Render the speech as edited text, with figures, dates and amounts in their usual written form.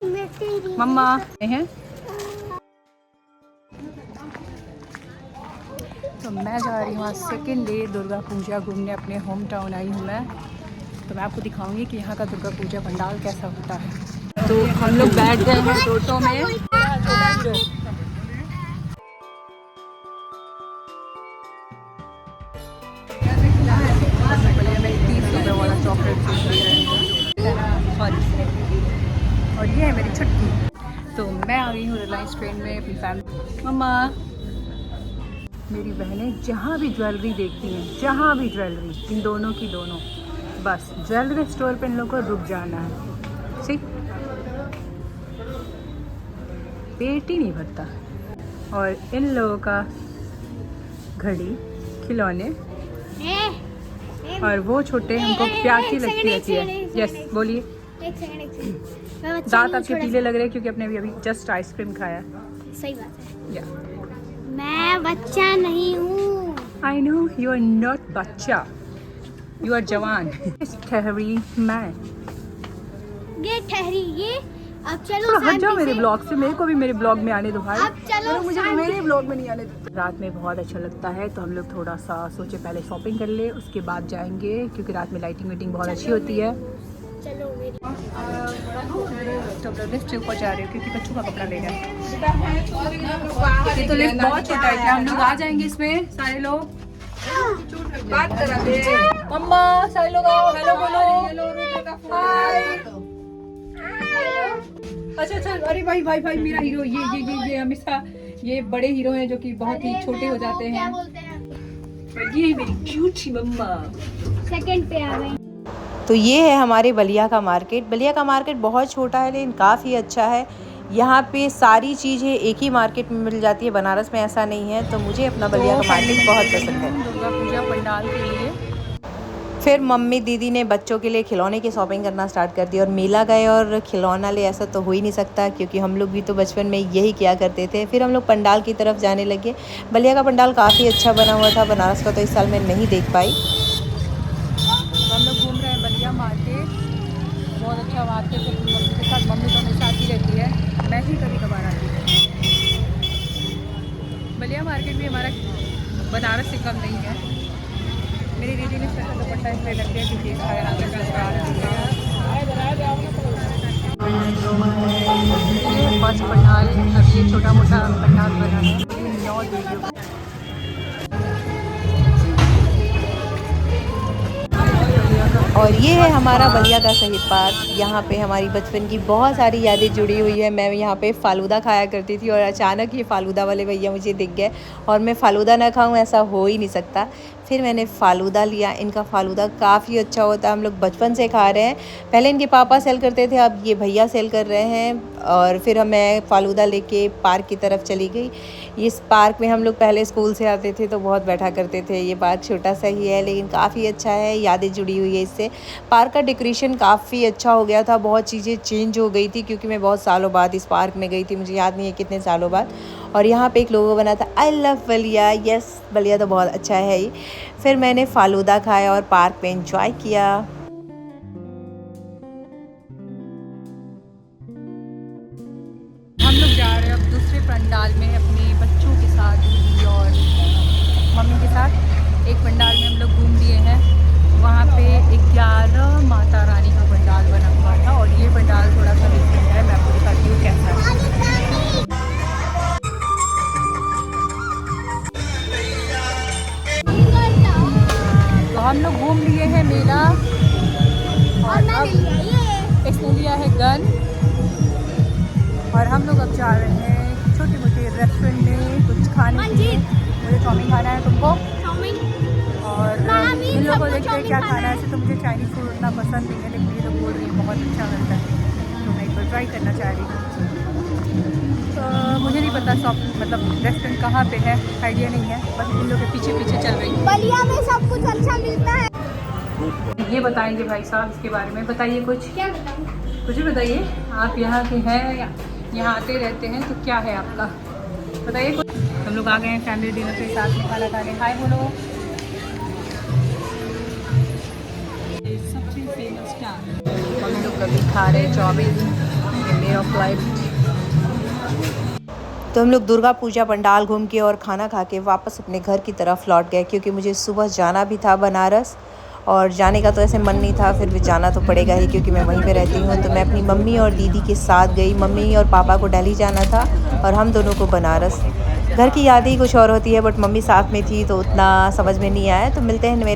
मम्मा हैं। तो मैं जा रही हूँ आज सेकेंड डे दुर्गा पूजा घूमने, अपने होम टाउन आई हूँ मैं। तो मैं आपको दिखाऊंगी कि यहाँ का दुर्गा पूजा पंडाल कैसा होता है। तो हम लोग बैठ गए हैं टोटो में। वाला चॉकलेट और ये है मेरी छुट्टी। तो मैं आ गई हूँ रिलायंस ट्रेन में अपनी फैमिली। मम्मा, मेरी बहनें जहाँ भी ज्वेलरी देखती हैं, जहाँ भी ज्वेलरी, इन दोनों की दोनों, बस ज्वेलरी स्टोर पे इन लोगों को रुक जाना है। ठीक, पेट ही नहीं भरता। और इन लोगों का घड़ी, खिलौने और वो छोटे उनको प्यासी लगती रहती है। यस, बोलिए। दांत आपके पीले लग रहे हैं क्योंकि आपने अभी जस्ट आइसक्रीम खाया। सही बात है। या मैं बच्चा नहीं हूँ। I know you are not बच्चा, यू आर जवान। ठहरी मैं ये ठहरी ये। अब चलो थोड़ा हट जाओ मेरे ब्लॉग से, मेरे को भी मेरे ब्लॉग में आने दो भाई। अब चलो, मुझे मेरे ब्लॉग में नहीं आने दो। रात में बहुत अच्छा लगता है तो हम लोग थोड़ा सा सोचे पहले शॉपिंग कर ले, उसके बाद जाएंगे क्योंकि रात में लाइटिंग वाइटिंग बहुत अच्छी होती है। चलो मेरी। तो लिफ्ट से ऊपर जा रहे हो क्योंकि बच्चों का कपड़ा लेना है। ये तो लिफ्ट बहुत छोटा है, क्या हम लोग आ जाएंगे इसमें सारे लोग? बात करा दे मम्मा, सारे लोग आओ, हेलो बोलो, हाय। अच्छा, अरे भाई मेरा हीरो, ये हमेशा ये बड़े हीरो हैं जो कि बहुत ही छोटे हो जाते हैं। ये मेरी क्यूट सी मम्मा सेकंड पे आ गई। तो ये है हमारे बलिया का मार्केट। बलिया का मार्केट बहुत छोटा है लेकिन काफ़ी अच्छा है। यहाँ पे सारी चीज़ें एक ही मार्केट में मिल जाती है, बनारस में ऐसा नहीं है। तो मुझे अपना बलिया का मार्केट बहुत पसंद है। दुर्गा पूजा पंडाल के लिए फिर मम्मी दीदी ने बच्चों के लिए खिलौने की शॉपिंग करना स्टार्ट कर दी और मेला गए और खिलौना ले, ऐसा तो हो ही नहीं सकता क्योंकि हम लोग भी तो बचपन में यही किया करते थे। फिर हम लोग पंडाल की तरफ जाने लगे। बलिया का पंडाल काफ़ी अच्छा बना हुआ था, बनारस का तो इस साल मैं नहीं देख पाई। हम लोग घूम रहे हैं बलिया मार्केट, बहुत अच्छा मार्केट है। मम्मी के साथ, मम्मी तो हमेशा आती रहती है, मैं ही कभी कभार आती हूँ। बलिया मार्केट भी हमारा बनारस से कम नहीं है। मेरी दीदी ने स्पेशल दुपट्टा इसलिए रख दिया क्योंकि फर्स्ट पंडाल, अब ये छोटा मोटा पंडाल बना है। और ये है हमारा बलिया का शहीद पार्क। यहाँ पे हमारी बचपन की बहुत सारी यादें जुड़ी हुई है। मैं यहाँ पे फालूदा खाया करती थी और अचानक ये फालूदा वाले भैया मुझे दिख गए और मैं फ़ालूदा ना खाऊं ऐसा हो ही नहीं सकता। फिर मैंने फ़ालूदा लिया। इनका फ़ालूदा काफ़ी अच्छा होता है, हम लोग बचपन से खा रहे हैं। पहले इनके पापा सेल करते थे, अब ये भैया सेल कर रहे हैं। और फिर मैं फ़ालूदा लेके पार्क की तरफ चली गई। इस पार्क में हम लोग पहले स्कूल से आते थे तो बहुत बैठा करते थे। ये पार्क छोटा सा ही है लेकिन काफ़ी अच्छा है, यादें जुड़ी हुई है इससे। पार्क का डेकोरेशन काफ़ी अच्छा हो गया था, बहुत चीज़ें चेंज हो गई थी क्योंकि मैं बहुत सालों बाद इस पार्क में गई थी, मुझे याद नहीं है कितने सालों बाद। और यहाँ पे एक लोगो बना था, I love Ballia. Yes, Ballia तो बहुत अच्छा है ही। फिर मैंने फ़ालूदा खाया और पार्क में एंजॉय किया। हम लोग जा रहे हैं अब दूसरे पंडाल में अपने बच्चों के साथ, दीदी और मम्मी के साथ। एक पंडाल में हम लोग घूम लिए हैं, वहाँ पे 11 माता रानी का पंडाल बना हुआ था और ये पंडाल थोड़ा सा डिफरेंट है। मैं आपको दिखाती हूँ कैसा है। तो हम लोग घूम लिए हैं मेला और अब इसने लिया है गन और हम लोग अब जा रहे हैं छोटे मोटे रेस्टोरेंट में कुछ खाने के लिए। मुझे चाउमीन खाना है, तुमको? और इन लोगों को देखते हैं क्या खाना है। ऐसे तो मुझे चाइनीज़ फूड उतना पसंद नहीं है लेकिन ये लोग बोल रही है बहुत अच्छा मिलता है तो मैं एक बार ट्राई करना चाह रही हूँ। तो मुझे नहीं पता शॉप मतलब रेस्टोरेंट कहाँ पे है, आइडिया नहीं है, बस इन लोग के पीछे पीछे चल रही है। बलिया में सब कुछ अच्छा मिलता है। ये बताएंगे भाई साहब इसके बारे में, बताइए कुछ। क्या बताऊँ? कुछ भी बताइए, आप यहाँ के हैं या यहाँ आते रहते हैं तो क्या है आपका, बताइए कुछ। हम लोग आ गए हैं फैमिली डिनर के साथ में खाना खाने। हाय बोलो। सबसे फेमस क्या हम लोग कभी खा रहे चाउमीन वे ऑफ लाइफ। तो हम लोग दुर्गा पूजा पंडाल घूम के और खाना खा के वापस अपने घर की तरफ लौट गए, क्योंकि मुझे सुबह जाना भी था बनारस, और जाने का तो ऐसे मन नहीं था, फिर भी जाना तो पड़ेगा ही क्योंकि मैं वहीं पे रहती हूँ। तो मैं अपनी मम्मी और दीदी के साथ गई। मम्मी और पापा को दिल्ली जाना था और हम दोनों को बनारस। घर की यादें ही कुछ और होती है, बट मम्मी साथ में थी तो उतना समझ में नहीं आया। तो मिलते हैं मेरे